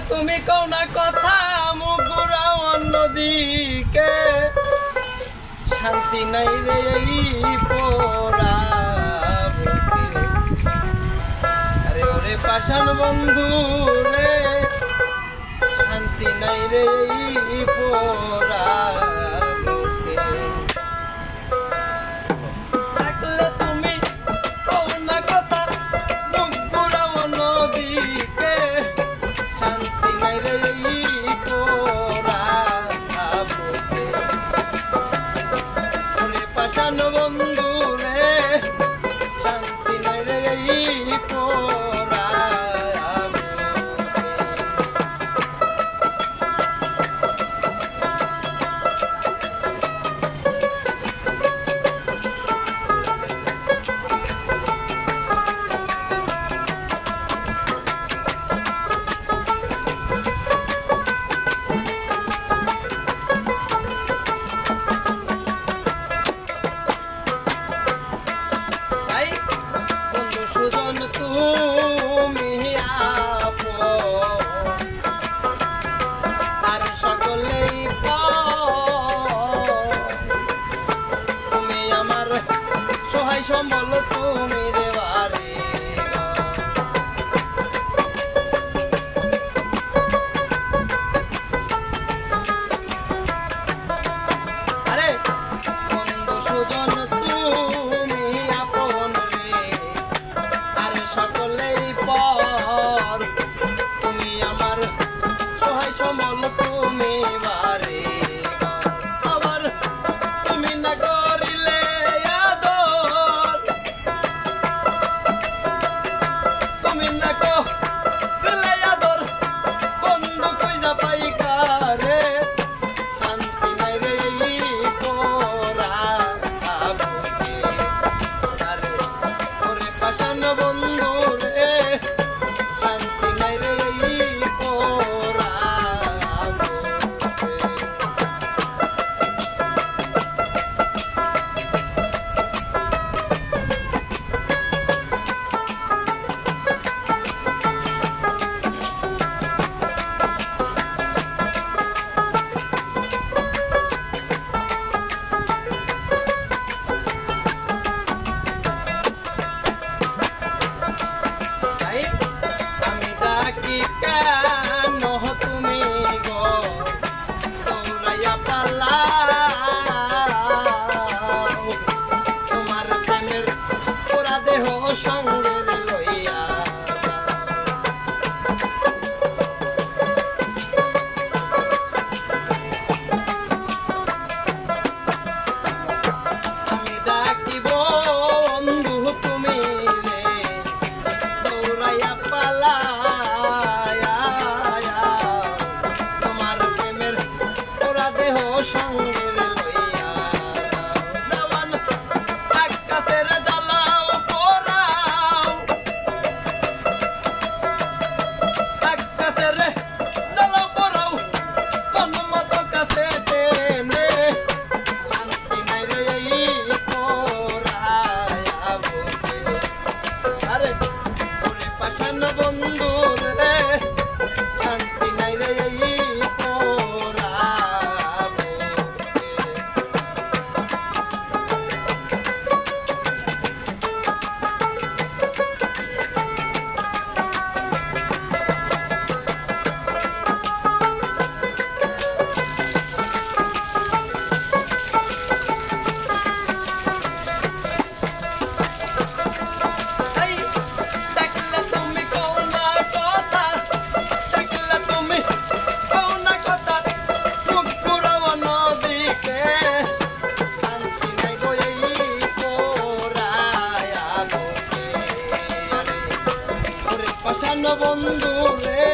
তুমি কও না কথা মুখ ঘুরাও অন্যদিকে শান্তি নাই রে এই পোড়া বুকে আরে ওরে পাষাণ বন্ধু রে শান্তি নাই রে এই পোড়া বুকে থাকলে তুমি কও না কথা মুখ ঘুরাও অন্যদিকে শান্তি নাই রে এই পোড়া বুকে ওরে পাষাণ বন্ধু রে শান্তি নাই রে এই পোড়া সুজন তুমি আর সকলেই তুমি আমার সহায় সম্বল তুমি রে বারে আরে বন্ধু সুজন তুমি আপন রে সকলেই পর তুমি আমার সহায় সম্বল তুমি বারে আবার তুমি না করিলে আদর তুমি না করিলে আদর বন্ধু কইজা পাই কারে শান্তি নাই রে এই পোড়া বুকে আরে ওরে পাষাণ বন্ধু রে শান্তি নাই রে এই পোড়া বুকে আমি ডাকি কেন তুমি গো দৌড়াইয়া পালাও তোমার প্রেমের পোড়া দেহ সঙ্গে লইয়া আমি ডাকিব বন্ধু তুমি রে দৌড়াইয়া পালায়া তোমার প্রেমের পোড়া দেহ সঙ্গে লইয়া দেওয়ান আকাশের জ্বালাও পোড়াও আকাশের জ্বালাও পোড়াও মত কাছে টেনে শান্তি নাই রে এই পোড়া বুকে আরে ওরে পাষাণ বন্ধু রে শান্তি নাই রে এই পোড়া বুকে দেখলে তুমি কও না কথা দেখলে তুমি কও না কথা মুখ ঘুরাও নদীকে শান্তি নাই গো এই পোড়া বুকে আরে ওরে পাষাণ বন্ধু রে